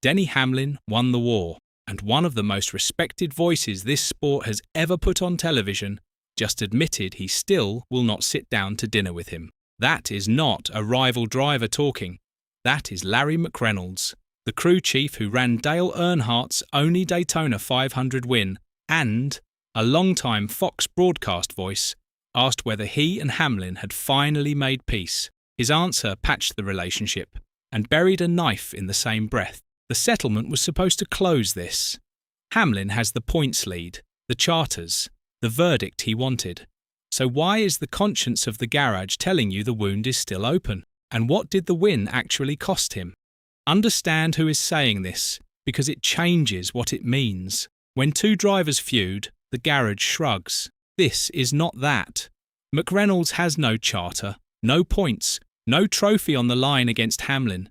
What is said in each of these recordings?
Denny Hamlin won the war, and one of the most respected voices this sport has ever put on television just admitted he still will not sit down to dinner with him. That is not a rival driver talking. That is Larry McReynolds, the crew chief who ran Dale Earnhardt's only Daytona 500 win, and a longtime Fox broadcast voice, asked whether he and Hamlin had finally made peace. His answer patched the relationship and buried a knife in the same breath. The settlement was supposed to close this. Hamlin has the points lead, the charters, the verdict he wanted. So why is the conscience of the garage telling you the wound is still open? And what did the win actually cost him? Understand who is saying this, because it changes what it means. When two drivers feud, the garage shrugs. This is not that. McReynolds has no charter, no points, no trophy on the line against Hamlin.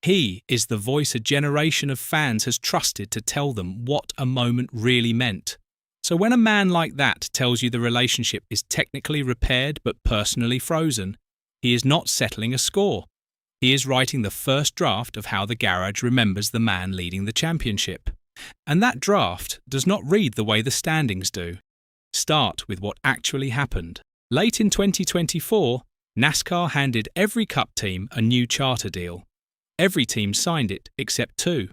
He is the voice a generation of fans has trusted to tell them what a moment really meant. So when a man like that tells you the relationship is technically repaired but personally frozen, he is not settling a score. He is writing the first draft of how the garage remembers the man leading the championship. And that draft does not read the way the standings do. Start with what actually happened. Late in 2024, NASCAR handed every Cup team a new charter deal. Every team signed it except two.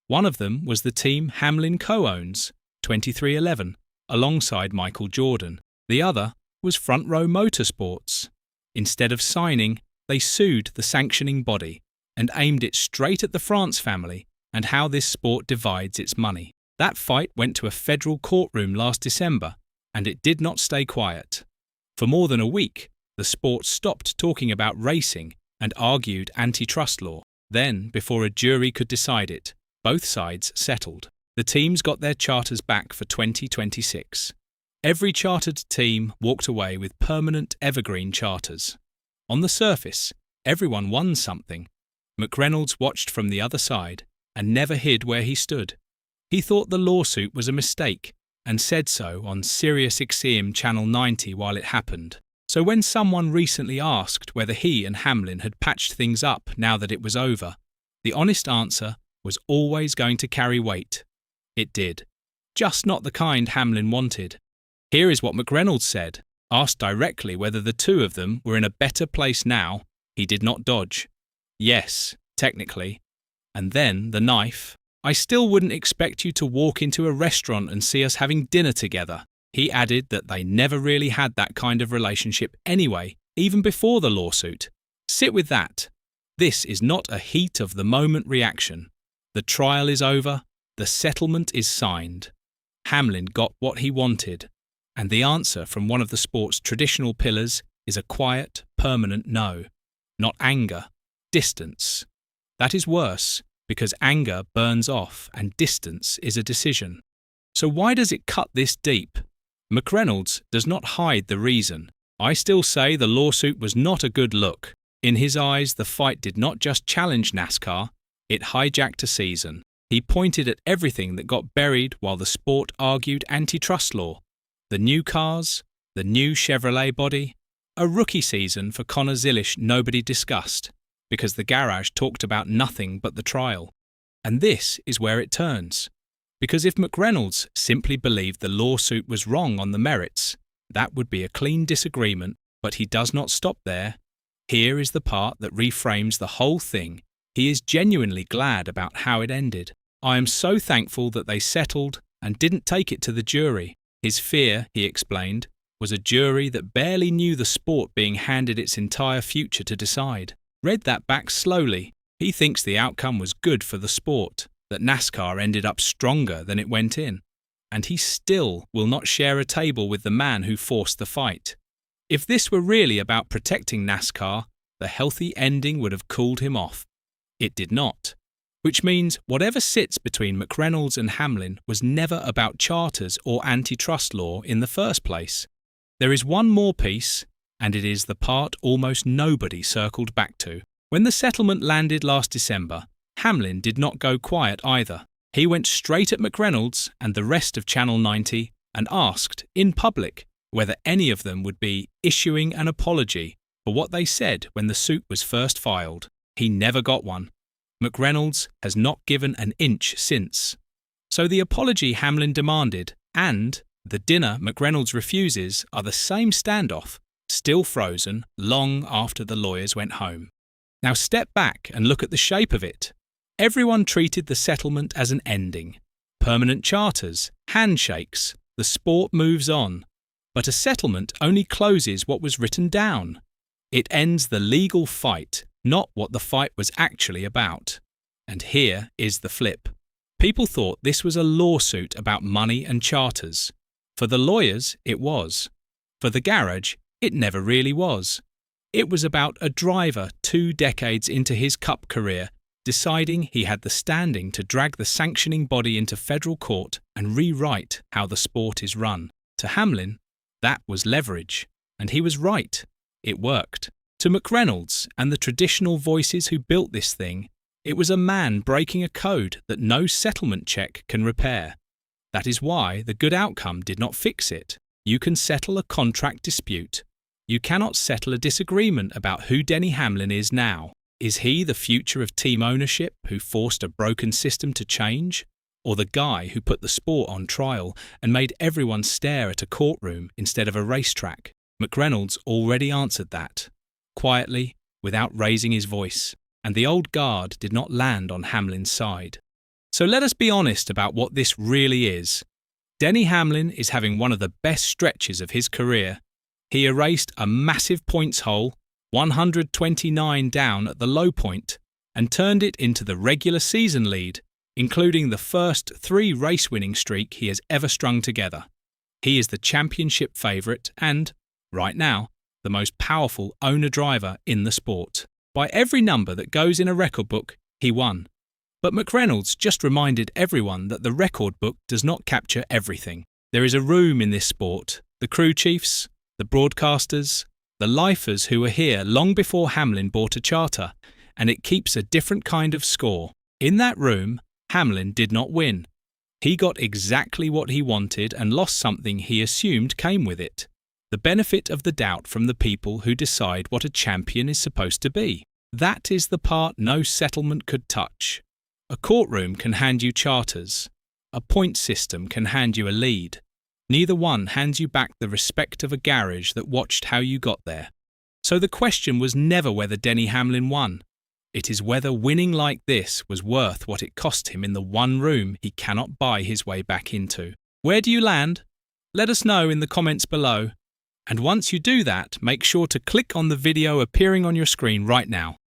One of them was the team Hamlin co-owns, 2311, alongside Michael Jordan. The other was Front Row Motorsports. Instead of signing, they sued the sanctioning body and aimed it straight at the France family and how this sport divides its money. That fight went to a federal courtroom last December, and it did not stay quiet. For more than a week, the sport stopped talking about racing and argued antitrust law. Then, before a jury could decide it, both sides settled. The teams got their charters back for 2026. Every chartered team walked away with permanent evergreen charters. On the surface, everyone won something. McReynolds watched from the other side and never hid where he stood. He thought the lawsuit was a mistake and said so on SiriusXM Channel 90 while it happened. So when someone recently asked whether he and Hamlin had patched things up now that it was over, the honest answer was always going to carry weight. It did. Just not the kind Hamlin wanted. Here is what McReynolds said. Asked directly whether the two of them were in a better place now, he did not dodge. Yes, technically. And then the knife. I still wouldn't expect you to walk into a restaurant and see us having dinner together. He added that they never really had that kind of relationship anyway, even before the lawsuit. Sit with that. This is not a heat-of-the-moment reaction. The trial is over. The settlement is signed. Hamlin got what he wanted. And the answer from one of the sport's traditional pillars is a quiet, permanent no. Not anger. Distance. That is worse, because anger burns off and distance is a decision. So why does it cut this deep? McReynolds does not hide the reason. I still say the lawsuit was not a good look. In his eyes, the fight did not just challenge NASCAR, it hijacked a season. He pointed at everything that got buried while the sport argued antitrust law. The new cars, the new Chevrolet body, a rookie season for Connor Zilisch nobody discussed, because the garage talked about nothing but the trial. And this is where it turns. Because if McReynolds simply believed the lawsuit was wrong on the merits, that would be a clean disagreement, but he does not stop there. Here is the part that reframes the whole thing. He is genuinely glad about how it ended. I am so thankful that they settled and didn't take it to the jury. His fear, he explained, was a jury that barely knew the sport being handed its entire future to decide. Read that back slowly. He thinks the outcome was good for the sport, that NASCAR ended up stronger than it went in. And he still will not share a table with the man who forced the fight. If this were really about protecting NASCAR, the healthy ending would have cooled him off. It did not. Which means whatever sits between McReynolds and Hamlin was never about charters or antitrust law in the first place. There is one more piece, and it is the part almost nobody circled back to. When the settlement landed last December, Hamlin did not go quiet either. He went straight at McReynolds and the rest of Channel 90 and asked, in public, whether any of them would be issuing an apology for what they said when the suit was first filed. He never got one. McReynolds has not given an inch since. So the apology Hamlin demanded and the dinner McReynolds refuses are the same standoff, still frozen long after the lawyers went home. Now step back and look at the shape of it. Everyone treated the settlement as an ending. Permanent charters, handshakes, the sport moves on. But a settlement only closes what was written down. It ends the legal fight, not what the fight was actually about. And here is the flip. People thought this was a lawsuit about money and charters. For the lawyers, it was. For the garage, it never really was. It was about a driver 2 decades into his Cup career deciding he had the standing to drag the sanctioning body into federal court and rewrite how the sport is run. To Hamlin, that was leverage. And he was right. It worked. To McReynolds and the traditional voices who built this thing, it was a man breaking a code that no settlement check can repair. That is why the good outcome did not fix it. You can settle a contract dispute. You cannot settle a disagreement about who Denny Hamlin is now. Is he the future of team ownership who forced a broken system to change? Or the guy who put the sport on trial and made everyone stare at a courtroom instead of a racetrack? McReynolds already answered that, quietly, without raising his voice, and the old guard did not land on Hamlin's side. So let us be honest about what this really is. Denny Hamlin is having one of the best stretches of his career. He erased a massive points hole, 129 down at the low point, and turned it into the regular season lead, including the first 3 race-winning streak he has ever strung together. He is the championship favourite and, right now, the most powerful owner-driver in the sport. By every number that goes in a record book, he won. But McReynolds just reminded everyone that the record book does not capture everything. There is a room in this sport, the crew chiefs, the broadcasters, the lifers who were here long before Hamlin bought a charter, and it keeps a different kind of score. In that room, Hamlin did not win. He got exactly what he wanted and lost something he assumed came with it. The benefit of the doubt from the people who decide what a champion is supposed to be. That is the part no settlement could touch. A courtroom can hand you charters. A point system can hand you a lead. Neither one hands you back the respect of a garage that watched how you got there. So the question was never whether Denny Hamlin won. It is whether winning like this was worth what it cost him in the one room he cannot buy his way back into. Where do you land? Let us know in the comments below. And once you do that, make sure to click on the video appearing on your screen right now.